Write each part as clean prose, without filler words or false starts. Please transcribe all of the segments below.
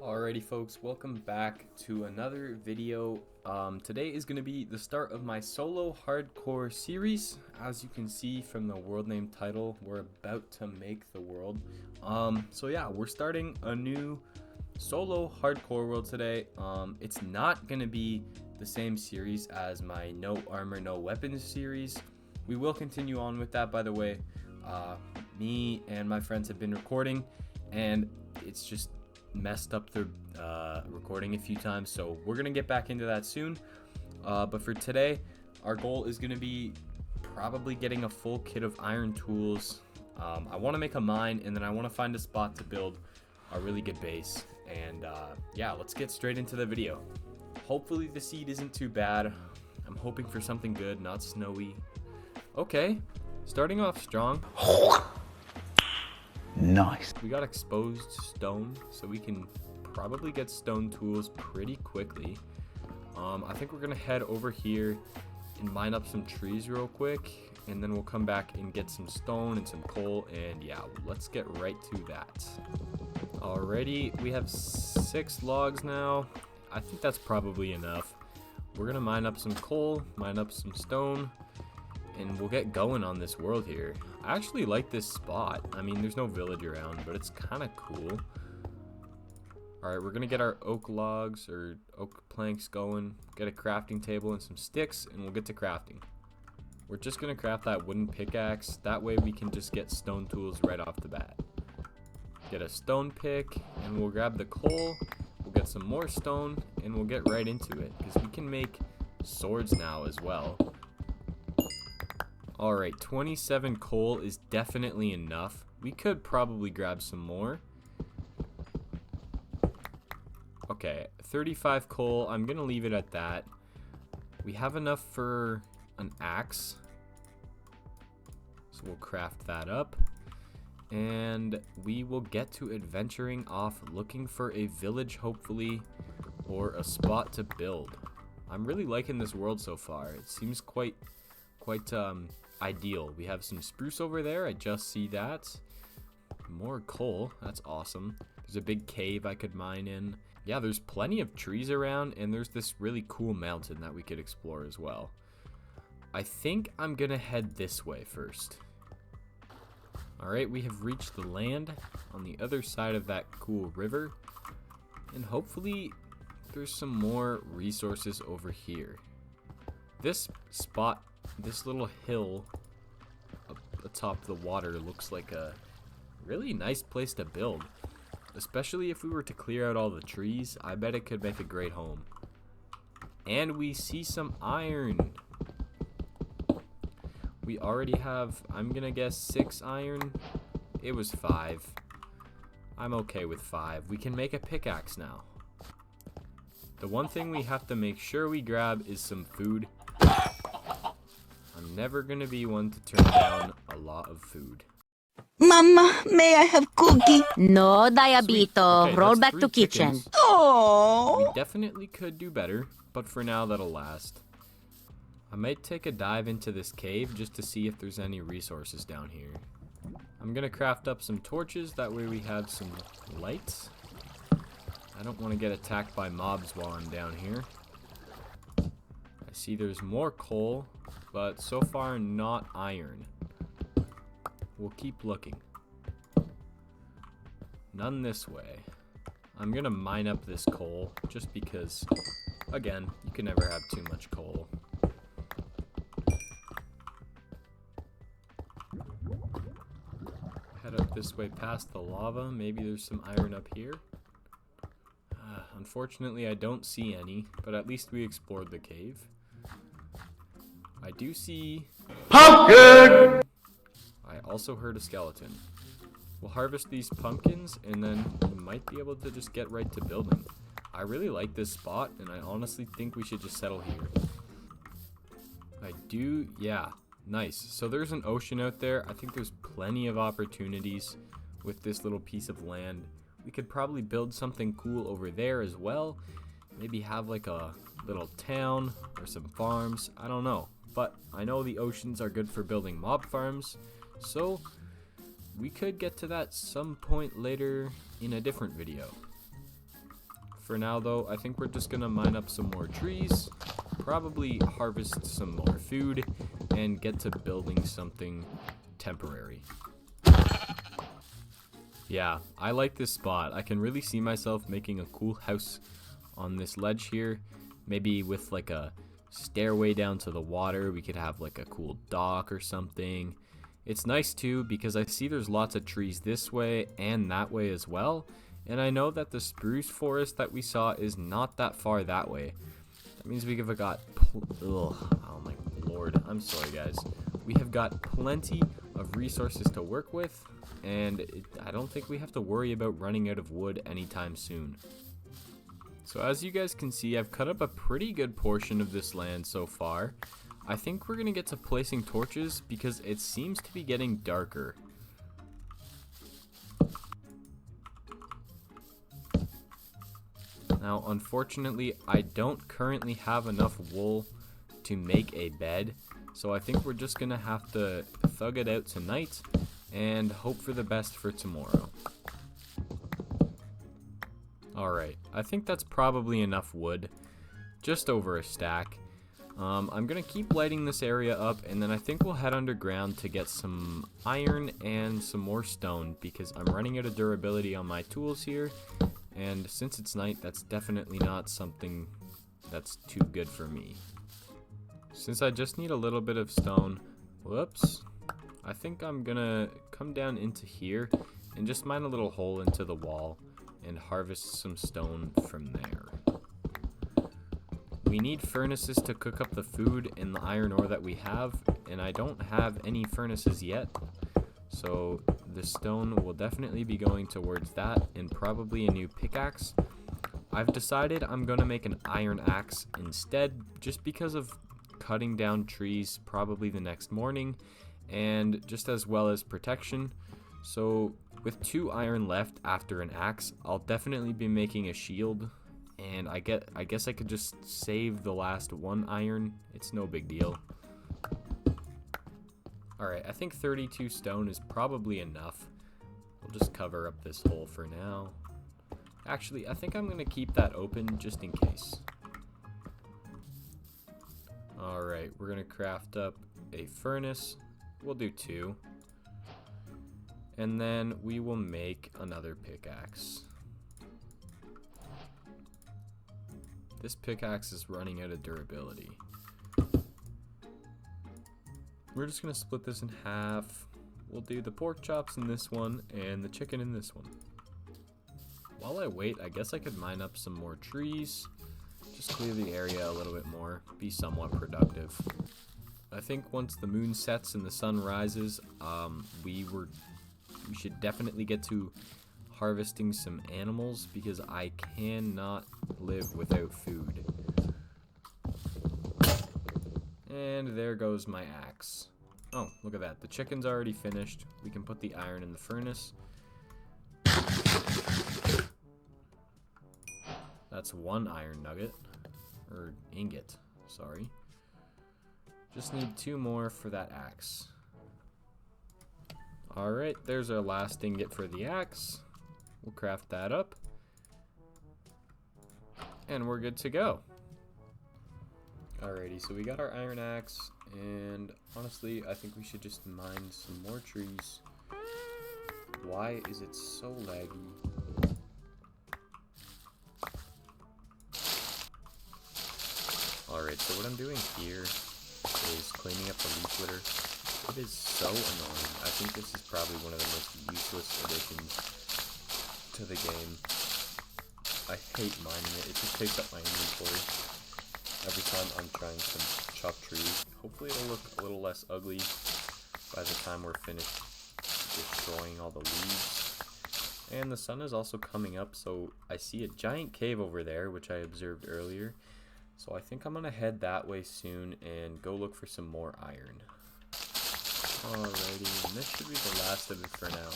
Alrighty folks, welcome back to another video. Today is going to be the start of my solo hardcore series. As you can see from the world name title, we're about to make the world. So yeah, we're starting a new solo hardcore world today. It's not going to be the same series as my no armor, no weapons series. We will continue on with that, by the way. Me and my friends have been recording and it's just messed up the recording a few times, so we're gonna get back into that soon. But for today, our goal is gonna be probably getting a full kit of iron tools. I want to make a mine, and then I want to find a spot to build a really good base. And yeah, let's get straight into the video. Hopefully the seed isn't too bad. I'm hoping for something good, not snowy. Okay, starting off strong. Nice. We got exposed stone, so we can probably get stone tools pretty quickly. I think we're gonna head over here and mine up some trees real quick, and then we'll come back and get some stone and some coal, and yeah, let's get right to that. Alrighty, we have 6 logs now. I think that's probably enough. We're gonna mine up some coal, mine up some stone, and we'll get going on this world here. I actually like this spot. I mean, there's no village around, but it's kind of cool. Alright, we're gonna get our oak logs or oak planks going, get a crafting table and some sticks, and we'll get to crafting. We're just gonna craft that wooden pickaxe. That way we can just get stone tools right off the bat. Get a stone pick, and we'll grab the coal, we'll get some more stone, and we'll get right into it, because we can make swords now as well. Alright, 27 coal is definitely enough. We could probably grab some more. Okay, 35 coal. I'm gonna leave it at that. We have enough for an axe, so we'll craft that up. And we will get to adventuring off looking for a village, hopefully, or a spot to build. I'm really liking this world so far. It seems quite ideal. We have some spruce over there. I just see that. More coal. That's awesome. There's a big cave I could mine in. Yeah, there's plenty of trees around, and there's this really cool mountain that we could explore as well. I think I'm gonna head this way first. Alright, we have reached the land on the other side of that cool river, and hopefully there's some more resources over here. This spot, this little hill up atop the water, looks like a really nice place to build. Especially if we were to clear out all the trees, I bet it could make a great home. And we see some iron. We already have, I'm gonna guess 6 iron. It was 5. I'm okay with 5. We can make a pickaxe now. The one thing we have to make sure we grab is some food. I'm never gonna be one to turn down a lot of food. Mama, may I have cookie? No, Diabito. Okay, Roll that's back 3 to kitchen. chickens. Oh. We definitely could do better, but for now that'll last. I might take a dive into this cave just to see if there's any resources down here. I'm gonna craft up some torches, that way we have some lights. I don't want to get attacked by mobs while I'm down here. I see there's more coal, but so far not iron. We'll keep looking. None this way. I'm gonna mine up this coal just because, again, you can never have too much coal. Head up this way past the lava. Maybe there's some iron up here. Unfortunately, I don't see any, but at least we explored the cave. I do see... Pumpkin! I also heard a skeleton. We'll harvest these pumpkins, and then we might be able to just get right to building. I really like this spot, and I honestly think we should just settle here. Yeah, nice. So there's an ocean out there. I think there's plenty of opportunities with this little piece of land. We could probably build something cool over there as well. Maybe have like a little town or some farms. I don't know. But I know the oceans are good for building mob farms. So we could get to that some point later in a different video. For now though, I think we're just gonna mine up some more trees, probably harvest some more food, and get to building something temporary. Yeah, I like this spot. I can really see myself making a cool house on this ledge here, maybe with like a stairway down to the water. We could have like a cool dock or something. It's nice too because I see there's lots of trees this way and that way as well, and I know that the spruce forest that we saw is not that far that way. That means we have got oh my lord, I'm sorry guys. We have got plenty of resources to work with, and I don't think we have to worry about running out of wood anytime soon. So as you guys can see, I've cut up a pretty good portion of this land so far. I think we're gonna get to placing torches because it seems to be getting darker. Now, unfortunately, I don't currently have enough wool to make a bed, so I think we're just gonna have to thug it out tonight and hope for the best for tomorrow. Alright, I think that's probably enough wood, just over a stack. I'm gonna keep lighting this area up, and then I think we'll head underground to get some iron and some more stone, because I'm running out of durability on my tools here, and since it's night, that's definitely not something that's too good for me. Since I just need a little bit of stone, whoops, I think I'm gonna come down into here and just mine a little hole into the wall and harvest some stone from there. We need furnaces to cook up the food and the iron ore that we have, and I don't have any furnaces yet, so the stone will definitely be going towards that, and probably a new pickaxe. I've decided I'm gonna make an iron axe instead, just because of cutting down trees probably the next morning, and just as well as protection. So with 2 iron left after an axe, I'll definitely be making a shield. And I guess I could just save the last 1 iron. It's no big deal. Alright, I think 32 stone is probably enough. We'll just cover up this hole for now. Actually, I think I'm going to keep that open just in case. Alright, we're going to craft up a furnace. We'll do 2. And then we will make another pickaxe. This pickaxe is running out of durability. We're just gonna split this in half. We'll do the pork chops in this one and the chicken in this one. While I wait, I guess I could mine up some more trees. Just clear the area a little bit more, be somewhat productive. I think once the moon sets and the sun rises, we should definitely get to harvesting some animals, because I cannot live without food. And there goes my axe. Oh, look at that. The chicken's already finished. We can put the iron in the furnace. That's 1 iron nugget. Or ingot, sorry. Just need 2 more for that axe. Alright, there's our last ingot for the axe. We'll craft that up. And we're good to go. Alrighty, so we got our iron axe, and honestly, I think we should just mine some more trees. Why is it so laggy? Alright, so what I'm doing here is cleaning up the leaf litter. It is so annoying. I think this is probably one of the most useless additions to the game. I hate mining it. It just takes up my inventory every time I'm trying to chop trees. Hopefully it'll look a little less ugly by the time we're finished destroying all the leaves. And the sun is also coming up, so I see a giant cave over there, which I observed earlier. So I think I'm gonna head that way soon and go look for some more iron. Alrighty, and this should be the last of it for now.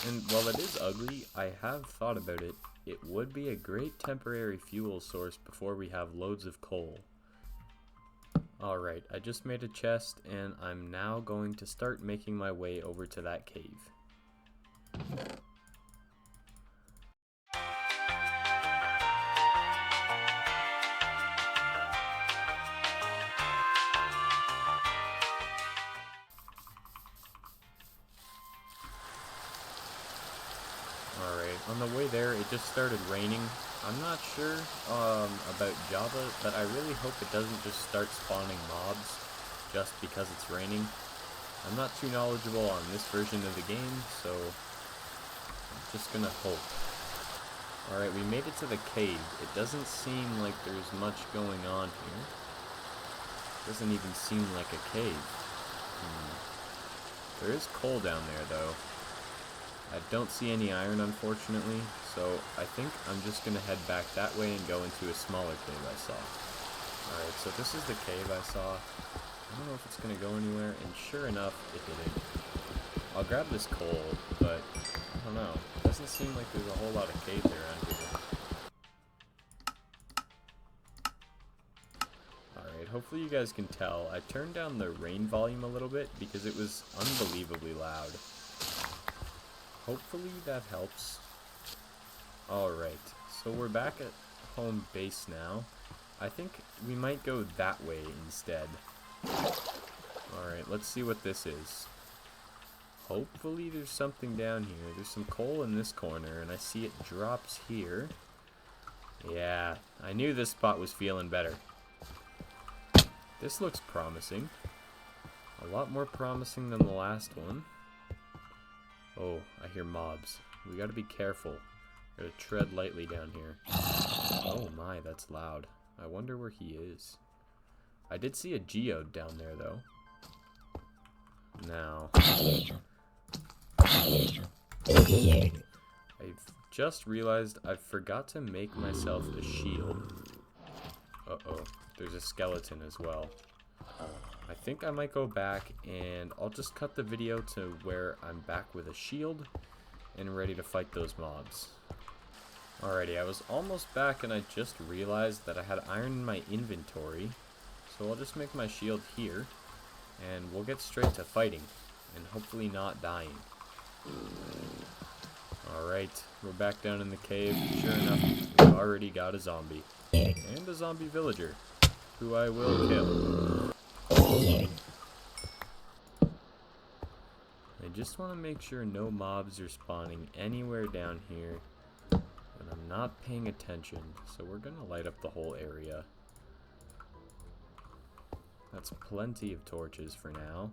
And while it is ugly, I have thought about it. It would be a great temporary fuel source before we have loads of coal. Alright, I just made a chest, and I'm now going to start making my way over to that cave. Alright, on the way there, it just started raining. I'm not sure about Java, but I really hope it doesn't just start spawning mobs just because it's raining. I'm not too knowledgeable on this version of the game, so I'm just gonna hope. Alright, we made it to the cave. It doesn't seem like there's much going on here. Doesn't even seem like a cave. There is coal down there, though. I don't see any iron, unfortunately, so I think I'm just going to head back that way and go into a smaller cave I saw. Alright, so this is the cave I saw. I don't know if it's going to go anywhere, and sure enough, it didn't. I'll grab this coal, but I don't know. It doesn't seem like there's a whole lot of caves around here. Alright, hopefully you guys can tell. I turned down the rain volume a little bit because it was unbelievably loud. Hopefully that helps. Alright, so we're back at home base now. I think we might go that way instead. Alright, let's see what this is. Hopefully there's something down here. There's some coal in this corner, and I see it drops here. Yeah, I knew this spot was feeling better. This looks promising. A lot more promising than the last one. Oh, I hear mobs. We gotta be careful. Gotta tread lightly down here. Oh my, that's loud. I wonder where he is. I did see a geode down there, though. Now, I've just realized I forgot to make myself a shield. Uh-oh, there's a skeleton as well. I think I might go back and I'll just cut the video to where I'm back with a shield and ready to fight those mobs. Alrighty, I was almost back and I just realized that I had iron in my inventory. So I'll just make my shield here and we'll get straight to fighting and hopefully not dying. Alright, we're back down in the cave. Sure enough, we already got a zombie. And a zombie villager, who I will kill. I just want to make sure no mobs are spawning anywhere down here, and I'm not paying attention, so we're gonna light up the whole area. That's plenty of torches for now.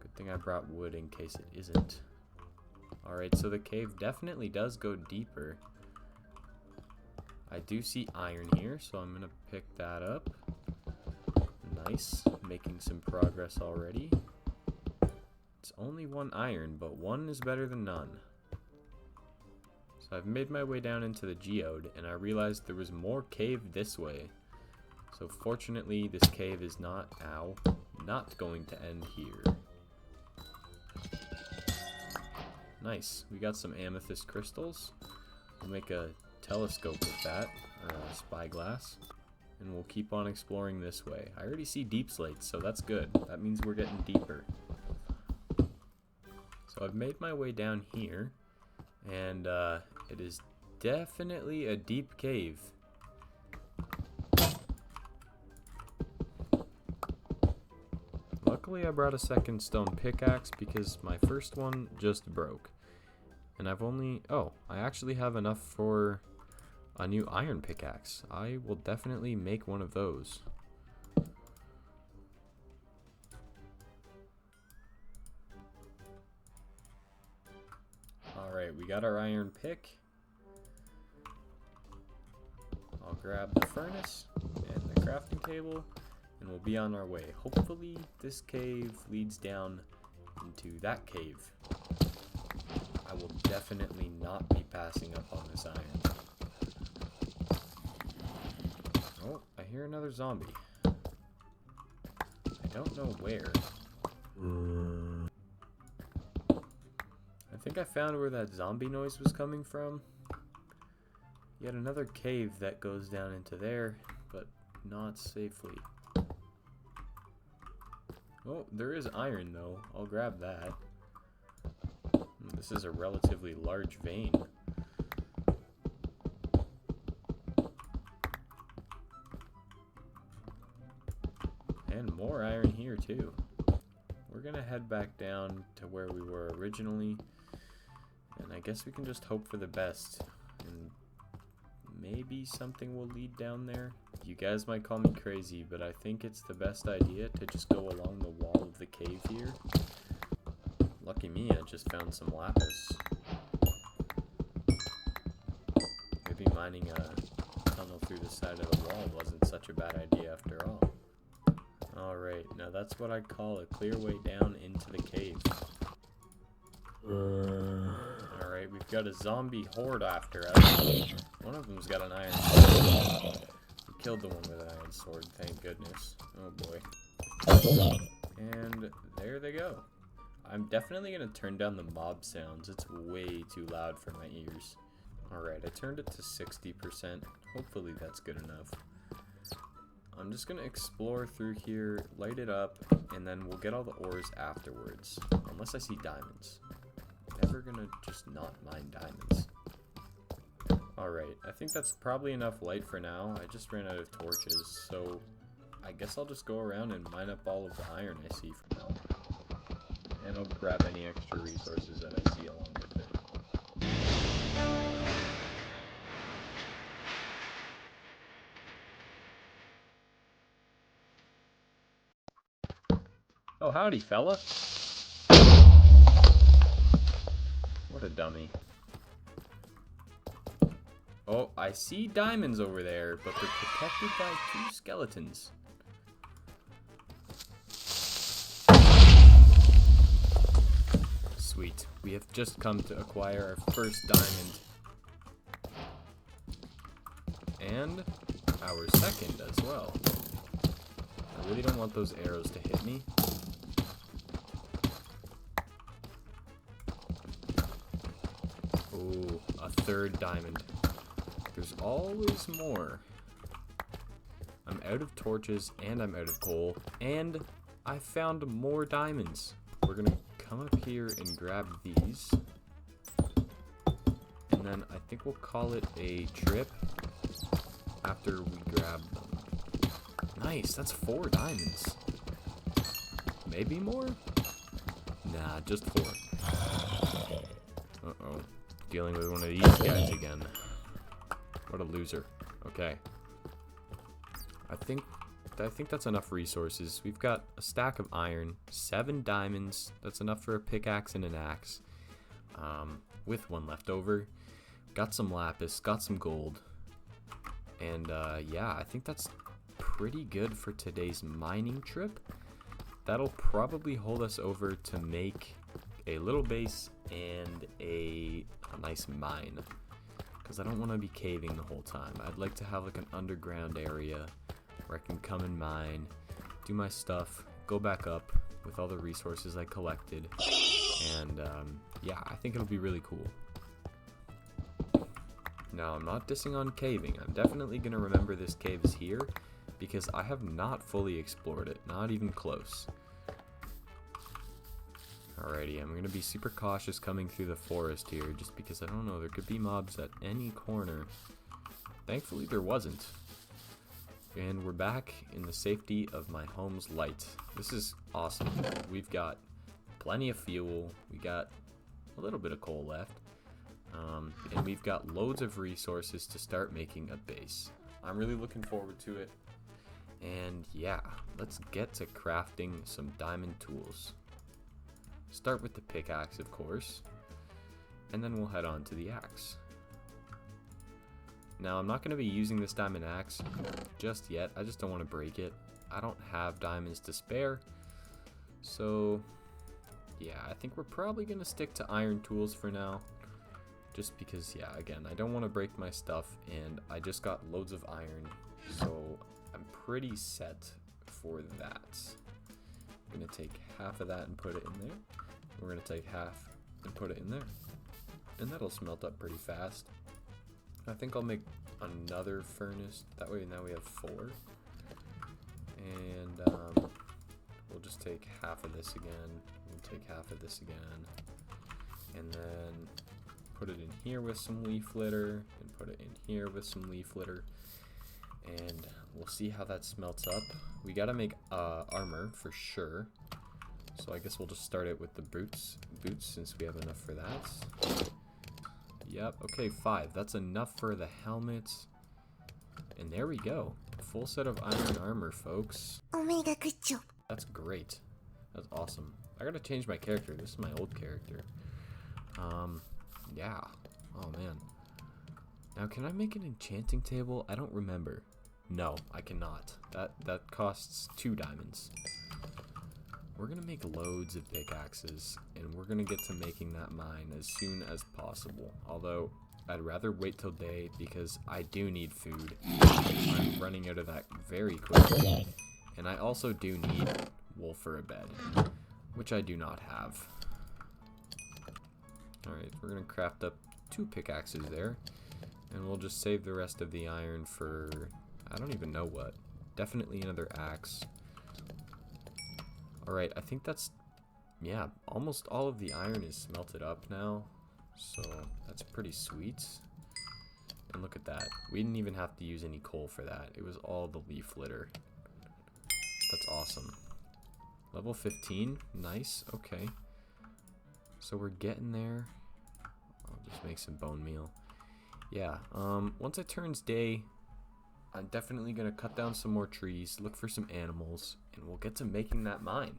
Good thing I brought wood in case it isn't. Alright, so the cave definitely does go deeper. I do see iron here, so I'm gonna pick that up. Nice, making some progress already. It's only one iron, but one is better than none. So I've made my way down into the geode, and I realized there was more cave this way. So fortunately, this cave is not going to end here. Nice, we got some amethyst crystals. We'll make a telescope with that, or a spyglass. And we'll keep on exploring this way. I already see deep slates, so that's good. That means we're getting deeper. So I've made my way down here, and it is definitely a deep cave. Luckily I brought a second stone pickaxe because my first one just broke. And I actually have enough for a new iron pickaxe. I will definitely make one of those. Alright, we got our iron pick. I'll grab the furnace and the crafting table and we'll be on our way. Hopefully this cave leads down into that cave. I will definitely not be passing up on this iron. Oh, I hear another zombie. I don't know where. I think I found where that zombie noise was coming from. Yet another cave that goes down into there, but not safely. Oh, there is iron though. I'll grab that. This is a relatively large vein. And more iron here too. We're gonna head back down to where we were originally. And I guess we can just hope for the best. And maybe something will lead down there. You guys might call me crazy, but I think it's the best idea to just go along the wall of the cave here. Lucky me, I just found some lapis. Maybe mining a tunnel through the side of the wall wasn't such a bad idea after all. Alright, now that's what I call a clear way down into the cave. Alright, we've got a zombie horde after us. One of them's got an iron sword. We killed the one with an iron sword, thank goodness. Oh boy. And there they go. I'm definitely going to turn down the mob sounds. It's way too loud for my ears. Alright, I turned it to 60%. Hopefully that's good enough. I'm just going to explore through here, light it up, and then we'll get all the ores afterwards. Unless I see diamonds. Never going to just not mine diamonds. Alright, I think that's probably enough light for now. I just ran out of torches, so I guess I'll just go around and mine up all of the iron I see for now. And I'll grab any extra resources that I see along with it. Oh, howdy, fella. What a dummy. Oh, I see diamonds over there, but they're protected by 2 skeletons. Sweet. We have just come to acquire our first diamond. And our second as well. I really don't want those arrows to hit me. Ooh, a third diamond. There's always more. I'm out of torches and I'm out of coal. And I found more diamonds. We're gonna come up here and grab these. And then I think we'll call it a trip after we grab them. Nice, that's 4 diamonds. Maybe more? Nah, just 4. Uh-oh. Dealing with one of these guys again. What a loser. Okay. I think that's enough resources. We've got a stack of iron, 7 diamonds. That's enough for a pickaxe and an axe. With 1 left over. Got some lapis, got some gold. And yeah, I think that's pretty good for today's mining trip. That'll probably hold us over to make a little base and a nice mine. Because I don't want to be caving the whole time. I'd like to have like an underground area where I can come and mine, do my stuff, go back up with all the resources I collected. And yeah, I think it'll be really cool. Now, I'm not dissing on caving. I'm definitely going to remember this cave is here because I have not fully explored it, not even close. Alrighty, I'm going to be super cautious coming through the forest here just because I don't know, there could be mobs at any corner. Thankfully, there wasn't. And we're back in the safety of my home's light. This is awesome. We've got plenty of fuel. We got a little bit of coal left. And we've got loads of resources to start making a base. I'm really looking forward to it. And yeah, let's get to crafting some diamond tools. Start with the pickaxe, of course. And then we'll head on to the axe. Now, I'm not going to be using this diamond axe just yet. I just don't want to break it. I don't have diamonds to spare. So, yeah, I think we're probably going to stick to iron tools for now. Just because, yeah, again, I don't want to break my stuff. And I just got loads of iron. So, I'm pretty set for that. I'm going to take half of that and put it in there. We're going to take half and put it in there. And that'll smelt up pretty fast. I think I'll make another furnace. That way now we have 4. And we'll just take half of this again. We'll take half of this again. And then put it in here with some leaf litter. And put it in here with some leaf litter. And we'll see how that smelts up. We gotta make armor for sure. So I guess we'll just start it with the boots since we have enough for that. Yep, okay, 5. That's enough for the helmets. And there we go. A full set of iron armor, folks. Omega, good job. That's great. That's awesome. I gotta change my character. This is my old character. Yeah. Oh, man. Now, can I make an enchanting table? I don't remember. No, I cannot. That costs 2 diamonds. We're gonna make loads of pickaxes, and we're gonna get to making that mine as soon as possible. Although, I'd rather wait till day because I do need food. I'm running out of that very quickly. And I also do need wool for a bed, which I do not have. Alright, we're gonna craft up 2 pickaxes there. And we'll just save the rest of the iron for, I don't even know what. Definitely another axe. Alright, I think that's, yeah, almost all of the iron is smelted up now. So, that's pretty sweet. And look at that. We didn't even have to use any coal for that. It was all the leaf litter. That's awesome. Level 15. Nice. Okay. So we're getting there. I'll just make some bone meal. Yeah, once it turns day, I'm definitely going to cut down some more trees, look for some animals, and we'll get to making that mine.